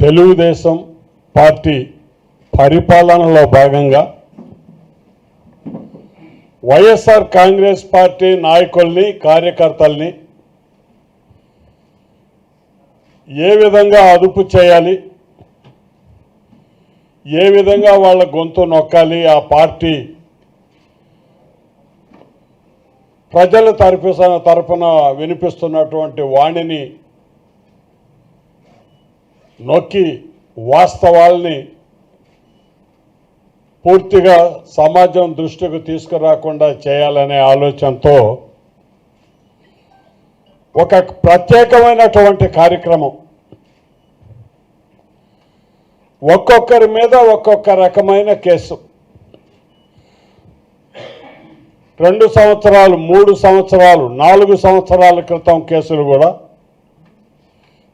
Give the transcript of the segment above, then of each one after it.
Telugu Desam party పరిపాలనలో భాగంగా YSR Congress party నాయకుల్ని కార్యకర్తల్ని ఏ విధంగా అదుపు చేయాలి, ఏ విధంగా వాళ్ళ గొంతు నొక్కాలి, ఆ పార్టీ ప్రజల తరపున వినిపిస్తున్నటువంటి వాణిని నొక్కి వాస్తవాల్ని పూర్తిగా సమాజం దృష్టికి తీసుకురాకుండా చేయాలనే ఆలోచనతో ఒక ప్రత్యేకమైనటువంటి కార్యక్రమం, ఒక్కొక్కరి మీద ఒక్కొక్క రకమైన కేసు, 2 సంవత్సరాలు 3 సంవత్సరాలు 4 సంవత్సరాల క్రితం కేసులు కూడా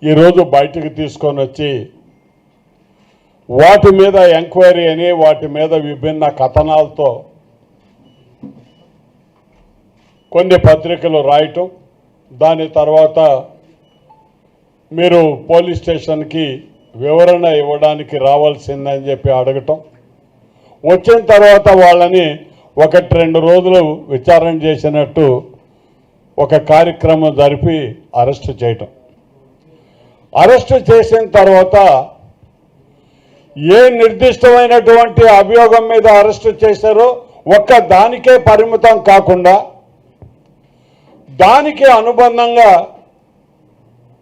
ఈరోజు బయటికి తీసుకొని వచ్చి వాటి మీద ఎంక్వైరీ అని వాటి మీద విభిన్న కథనాలతో కొన్ని పత్రికలు రాయటం, దాని తర్వాత మీరు పోలీస్ స్టేషన్కి వివరణ ఇవ్వడానికి రావాల్సిందని చెప్పి అడగటం, వచ్చిన తర్వాత వాళ్ళని 1-2 రోజులు విచారణ చేసినట్టు ఒక కార్యక్రమం జరిపి అరెస్టు చేయటం. అరెస్టు చేసిన తర్వాత ఏ నిర్దిష్టమైనటువంటి అభియోగం మీద అరెస్టు చేశారో ఒక్క దానికే పరిమితం కాకుండా దానికి అనుబంధంగా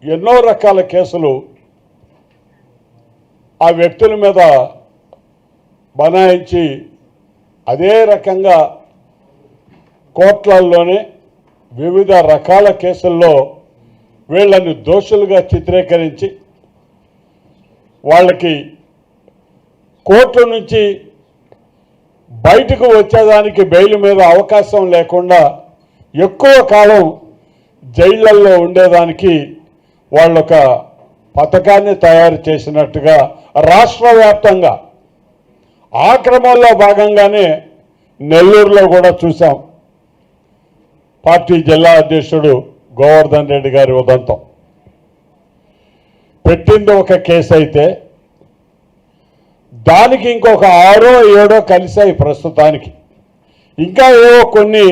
ఎన్నో రకాల కేసులు ఆ వ్యక్తుల మీద బనాయించి అదే రకంగా కోర్టులలోనే వివిధ రకాల కేసుల్లో వీళ్ళని దోషులుగా చిత్రీకరించి వాళ్ళకి కోర్టు నుంచి బయటకు వచ్చేదానికి బెయిల్ మీద అవకాశం లేకుండా ఎక్కువ కాలం జైళ్లలో ఉండేదానికి వాళ్ళొక పథకాన్ని తయారు చేసినట్టుగా రాష్ట్ర వ్యాప్తంగా ఆ క్రమంలో భాగంగానే నెల్లూరులో కూడా చూసాం. పార్టీ జిల్లా అధ్యక్షుడు గోవర్ధన్ రెడ్డి గారి ఉదంతం పెట్టింది ఒక కేసు అయితే దానికి ఇంకొక 6-7 కలిసాయి ప్రస్తుతానికి. ఇంకా ఏవో కొన్ని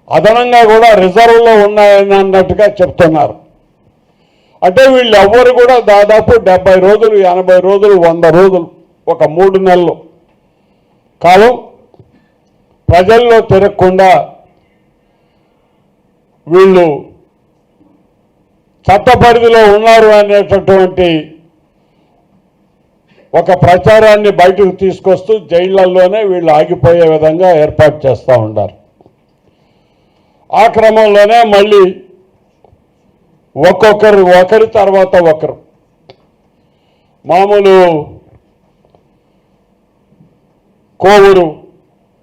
అదనంగా కూడా రిజర్వ్లో ఉన్నాయని అన్నట్టుగా చెప్తున్నారు. అంటే వీళ్ళు ఎవ్వరు కూడా దాదాపు 70 రోజులు 80 రోజులు 100 రోజులు ఒక 3 నెలలు కాలం ప్రజల్లో తిరగకుండా వీళ్ళు చట్ట పరిధిలో ఉన్నారు అనేటటువంటి ఒక ప్రచారాన్ని బయటకు తీసుకొస్తూ జైళ్లలోనే వీళ్ళు ఆగిపోయే విధంగా ఏర్పాటు చేస్తూ ఉన్నారు. ఆ క్రమంలోనే మళ్ళీ ఒకరి తర్వాత ఒకరు మామూలు కోవూరు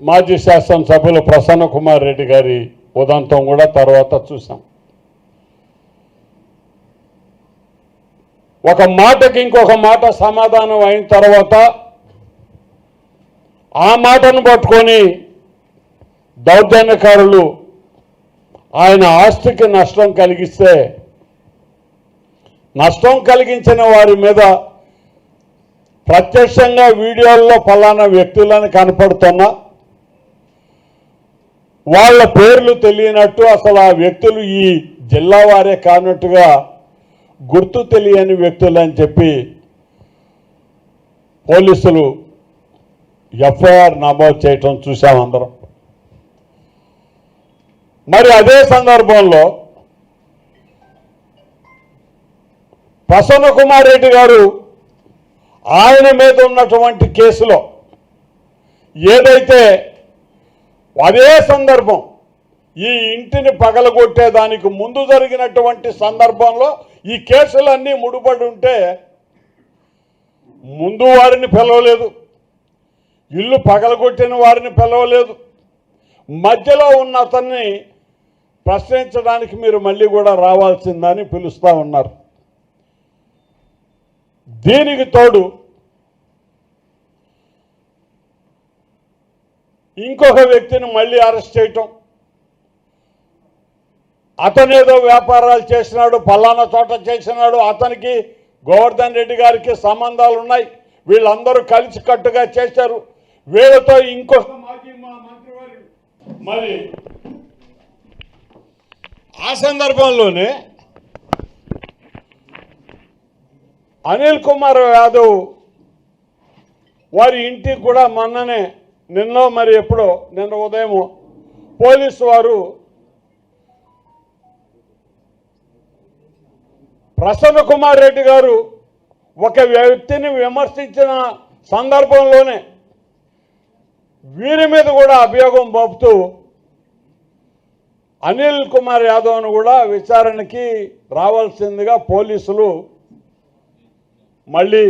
మాజీ శాసనసభ్యులు ప్రసన్న కుమార్ రెడ్డి గారి ఉదంతం కూడా తర్వాత చూసాం. ఒక మాటకి ఇంకొక మాట సమాధానం అయిన తర్వాత ఆ మాటను పట్టుకొని దౌర్జన్యకారులు ఆయన ఆస్తికి నష్టం కలిగిస్తే నష్టం కలిగించిన వారి మీద ప్రత్యక్షంగా వీడియోల్లో ఫలానా వ్యక్తులను కనపడుతున్నా వాళ్ళ పేర్లు తెలియనట్టు, అసలు ఆ వ్యక్తులు ఈ జిల్లా వారే కానట్టుగా గుర్తు తెలియని వ్యక్తులని చెప్పి పోలీసులు ఎఫ్ఐఆర్ నమోదు చేయటం చూసాం అందరం. మరి అదే సందర్భంలో ప్రసన్న కుమార్ రెడ్డి గారు ఆయన మీద ఉన్నటువంటి కేసులో ఏదైతే అదే సందర్భం ఈ ఇంటిని పగలగొట్టేదానికి ముందు జరిగినటువంటి సందర్భంలో ఈ కేసులన్నీ ముడిపడి ఉంటే ముందు వారిని పిలవలేదు, ఇల్లు పగలగొట్టిన వారిని పిలవలేదు, మధ్యలో ఉన్న అతన్ని ప్రశ్నించడానికి మీరు మళ్ళీ కూడా రావాల్సిందని పిలుస్తూ ఉన్నారు. దీనికి తోడు ఇంకొక వ్యక్తిని మళ్ళీ అరెస్ట్ చేయటం, అతనేదో వ్యాపారాలు చేసినాడు, పలానా చోట చేసినాడు, అతనికి గోవర్ధన్ రెడ్డి గారికి సంబంధాలు ఉన్నాయి, వీళ్ళందరూ కలిసికట్టుగా చేశారు. వీళ్ళతో ఇంకొక మాజీ మంత్రివర్యులు మరి ఆ సందర్భంలోనే అనిల్ కుమార్ యాదవ్ వారి ఇంటికి కూడా మొన్ననే నిన్న ఉదయం పోలీసు వారు ప్రసన్న కుమార్ రెడ్డి గారు ఒక వ్యక్తిని విమర్శించిన సందర్భంలోనే వీరి మీద కూడా అభియోగం మోపుతూ అనిల్ కుమార్ యాదవ్ను కూడా విచారణకి రావాల్సిందిగా పోలీసులు మళ్ళీ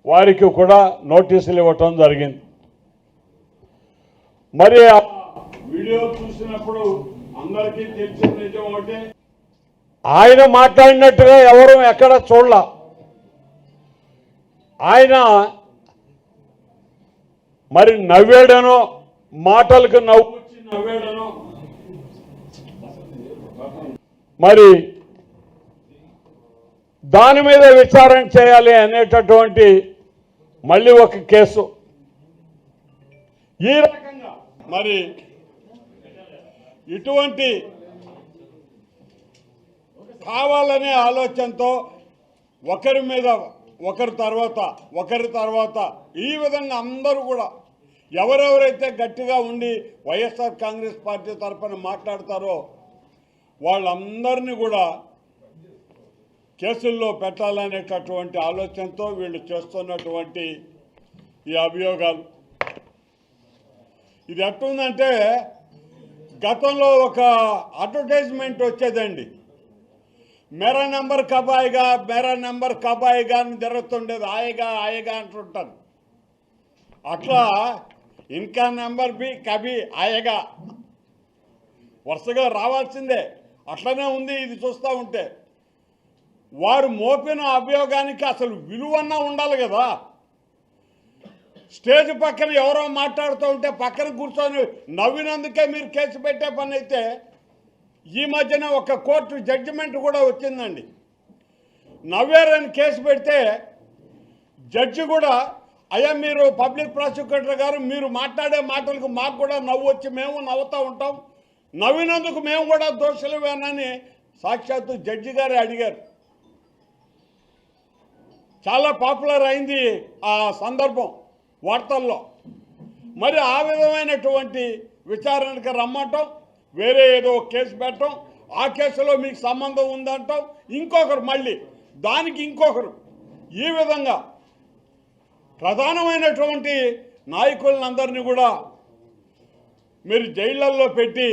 వారికి కూడా నోటీసులు ఇవ్వటం జరిగింది. మరి ఆ వీడియో చూసినప్పుడు అందరికీ తెలిసిన నిజం ఒకటి, ఆయన మాట్లాడినట్టుగా ఎవరు ఎక్కడ చూడలా. ఆయన మరి నవ్వాడనో, మాటలకు నవ్వు వచ్చి నవ్వాడనో, మరి దాని మీద విచారణ చేయాలి అనేటటువంటి మళ్ళీ ఒక కేసు. ఈ రకంగా మరి ఇటువంటి కావాలనే ఆలోచనతో ఒకరి మీద ఒకరి తర్వాత ఈ విధంగా అందరూ కూడా ఎవరెవరైతే గట్టిగా ఉండి వైఎస్ఆర్ కాంగ్రెస్ పార్టీ తరఫున మాట్లాడతారో వాళ్ళందరినీ కూడా కేసుల్లో పెట్టాలనేటటువంటి ఆలోచనతో వీళ్ళు చేస్తున్నటువంటి ఈ అభియోగాలు. ఇది ఎట్టుందంటే గతంలో ఒక అడ్వర్టైజ్మెంట్ వచ్చేదండి, మేరా నెంబర్ కబాయిగా అని జరుగుతుండేది, ఆయగా అంటుంటారు. అట్లా ఇన్కా నెంబర్ బి కబీ ఆయగా వరుసగా రావాల్సిందే. అట్లనే ఉంది ఇది చూస్తూ ఉంటే. వారు మోపిన అభియోగానికి అసలు విలువన్నా ఉండాలి కదా. స్టేజ్ పక్కన ఎవరో మాట్లాడుతూ ఉంటే పక్కన కూర్చొని నవ్వినందుకే మీరు కేసు పెట్టే పని అయితే, ఈ మధ్యన ఒక కోర్టు జడ్జిమెంట్ కూడా వచ్చిందండి. నవ్వారని కేసు పెడితే జడ్జి కూడా, అయ్యా మీరు పబ్లిక్ ప్రాసిక్యూటర్ గారు, మీరు మాట్లాడే మాటలకు మాకు కూడా నవ్వు వచ్చి మేము నవ్వుతూ ఉంటాం, నవ్వినందుకు మేము కూడా దోషులమేనని సాక్షాత్తు జడ్జి గారే అడిగారు. చాలా పాపులర్ అయింది ఆ సందర్భం వార్తల్లో. మరి ఆ విధమైనటువంటి విచారణకు రమ్మటం, వేరే ఏదో కేసు పెట్టడం, ఆ కేసులో మీకు సంబంధం ఉందంటాం, ఇంకొకరు మళ్ళీ దానికి ఇంకొకరు, ఈ విధంగా ప్రధానమైనటువంటి నాయకులందరినీ కూడా మీరు జైళ్ళల్లో పెట్టి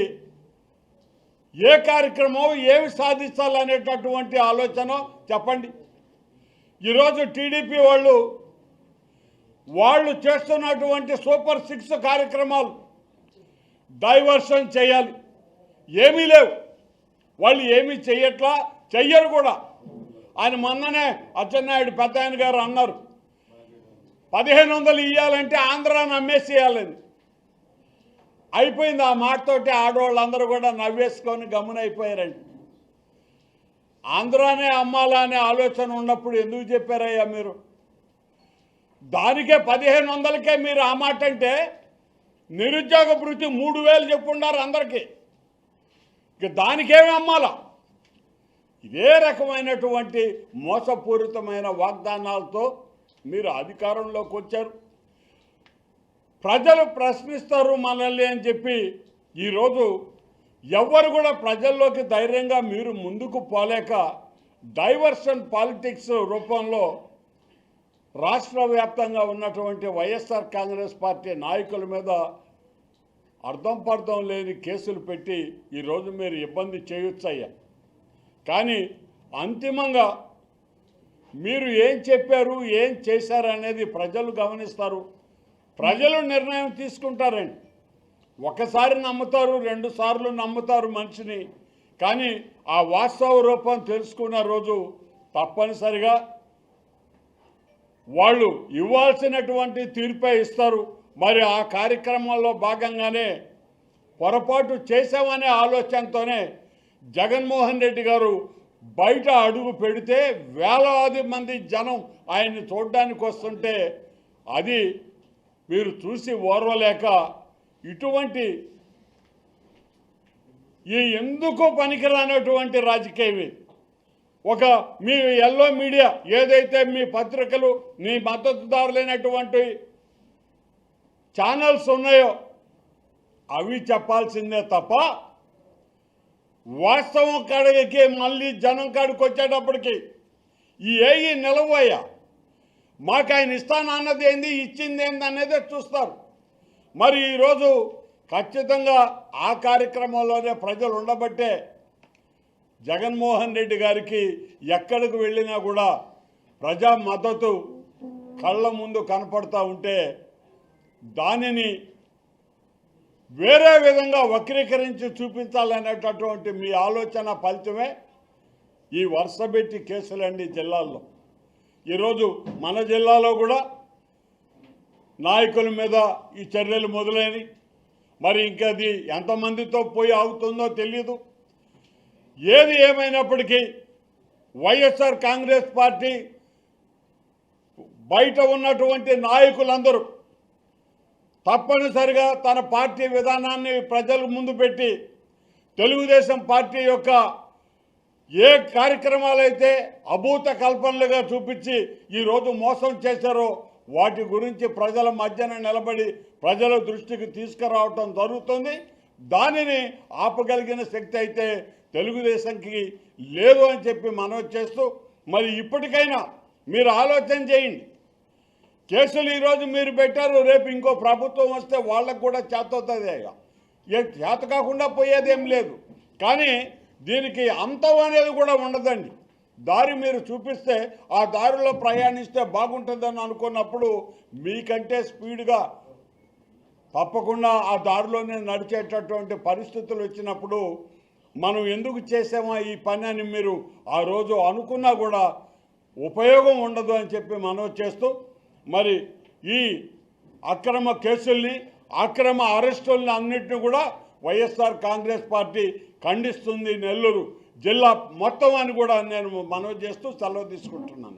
ఏ కార్యక్రమం ఏమి సాధించాలనేటటువంటి ఆలోచన చెప్పండి. ఈరోజు టీడీపీ వాళ్ళు చేస్తున్నటువంటి సూపర్ 6 కార్యక్రమాలు డైవర్షన్ చేయాలి, ఏమీ లేవు. వాళ్ళు ఏమీ చెయ్యరు కూడా. ఆయన మొన్ననే అచ్చెన్నాయుడు పెద్ద ఆయన గారు అన్నారు, 1500 ఇవ్వాలంటే ఆంధ్రాని అమ్మేసేయాలని. అయిపోయింది ఆ మాటతోటి ఆడవాళ్ళందరూ కూడా నవ్వేసుకొని గమ్మునైపోయారండి. ఆంధ్రానే అమ్మాలా అనే ఆలోచన ఉన్నప్పుడు ఎందుకు చెప్పారయ్యా మీరు? దానికే 1500కే మీరు ఆ మాట అంటే, నిరుద్యోగ భృతి 3000 చెప్పుండారు అందరికీ, ఇక దానికేమి అమ్మాలా? ఇదే రకమైనటువంటి మోసపూరితమైన వాగ్దానాలతో మీరు అధికారంలోకి వచ్చారు. ప్రజలు ప్రశ్నిస్తారు మనల్ని అని చెప్పి ఈరోజు ఎవ్వరు కూడా ప్రజల్లోకి ధైర్యంగా మీరు ముందుకు పోలేక డైవర్షన్ పాలిటిక్స్ రూపంలో రాష్ట్ర వ్యాప్తంగా ఉన్నటువంటి వైఎస్ఆర్ కాంగ్రెస్ పార్టీ నాయకుల మీద అర్థం పర్థం లేని కేసులు పెట్టి ఈరోజు మీరు ఇబ్బంది చేయొచ్చయ్యా. కానీ అంతిమంగా మీరు ఏం చెప్పారు, ఏం చేశారు అనేది ప్రజలు గమనిస్తారు, ప్రజలు నిర్ణయం తీసుకుంటారండి. ఒకసారి నమ్ముతారు, 2 సార్లు నమ్ముతారు మనిషిని, కానీ ఆ వాస్తవ రూపం తెలుసుకున్న రోజు తప్పనిసరిగా వాళ్ళు ఇవ్వాల్సినటువంటి తీర్పే ఇస్తారు. మరి ఆ కార్యక్రమంలో భాగంగానే పొరపాటు చేశామనే ఆలోచనతోనే జగన్మోహన్ రెడ్డి గారు బయట అడుగు పెడితే వేలాది మంది జనం ఆయన్ని చూడడానికి వస్తుంటే అది మీరు చూసి ఓర్వలేక ఇటువంటి ఈ ఎందుకు పనికిరానటువంటి రాజకీయం ఒక మీ ఎల్లో మీడియా ఏదైతే మీ పత్రికలు మీ మద్దతుదారులైనటువంటి ఛానల్స్ ఉన్నాయో అవి చెప్పాల్సిందే తప్ప వాస్తవం కాడికి మళ్ళీ జనం కాడికి వచ్చేటప్పటికి ఈ నిలవయ్యా మాకు ఆయన ఇస్తానన్నది ఏంది ఇచ్చింది ఏంది అనేది చూస్తారు. మరి ఈరోజు ఖచ్చితంగా ఆ కార్యక్రమంలోనే ప్రజలు ఉండబట్టే జగన్మోహన్ రెడ్డి గారికి ఎక్కడికి వెళ్ళినా కూడా ప్రజా మద్దతు కళ్ళ ముందు కనపడతా ఉంటే దానిని వేరే విధంగా వక్రీకరించి చూపించాలనేటటువంటి మీ ఆలోచన ఫలితమే ఈ వరుసబెట్టి కేసులండి జిల్లాల్లో. ఈరోజు మన జిల్లాలో కూడా నాయకుల మీద ఈ చర్యలు మొదలైనవి. మరి ఇంకా అది ఎంతమందితో పోయి ఆగుతుందో తెలియదు. ఏది ఏమైనప్పటికీ వైఎస్ఆర్ కాంగ్రెస్ పార్టీ బయట ఉన్నటువంటి నాయకులందరూ తప్పనిసరిగా తన పార్టీ విధానాన్ని ప్రజల ముందు పెట్టి తెలుగుదేశం పార్టీ యొక్క ఏ కార్యక్రమాలైతే అభూత కల్పనలుగా చూపించి ఈరోజు మోసం చేశారో వాటి గురించి ప్రజల మధ్యన నిలబడి ప్రజల దృష్టికి తీసుకురావటం జరుగుతుంది. దానిని ఆపగలిగిన శక్తి అయితే తెలుగుదేశంకి లేదు అని చెప్పి మనవి చేస్తూ మరి ఇప్పటికైనా మీరు ఆలోచన చేయండి. కేసులు ఈరోజు మీరు పెట్టారు, రేపు ఇంకో ప్రభుత్వం వస్తే వాళ్ళకు కూడా చేతవుతుంది. చేత కాకుండా పోయేదేం లేదు. కానీ దీనికి అంతం అనేది కూడా ఉండదండి. దారి మీరు చూపిస్తే ఆ దారిలో ప్రయాణిస్తే బాగుంటుందని అనుకున్నప్పుడు మీకంటే స్పీడ్గా తప్పకుండా ఆ దారిలోనే నడిచేటటువంటి పరిస్థితులు వచ్చినప్పుడు మనం ఎందుకు చేసామా ఈ పని అని మీరు ఆ రోజు అనుకున్నా కూడా ఉపయోగం ఉండదు అని చెప్పి మనవి చేస్తూ మరి ఈ అక్రమ కేసుల్ని అక్రమ అరెస్టుల్ని అన్నింటినీ కూడా వైఎస్ఆర్ కాంగ్రెస్ పార్టీ ఖండిస్తుంది. నెల్లూరు జిల్లా మొత్తం అని కూడా నేను మనవి చేస్తూ సెలవు తీసుకుంటున్నాను.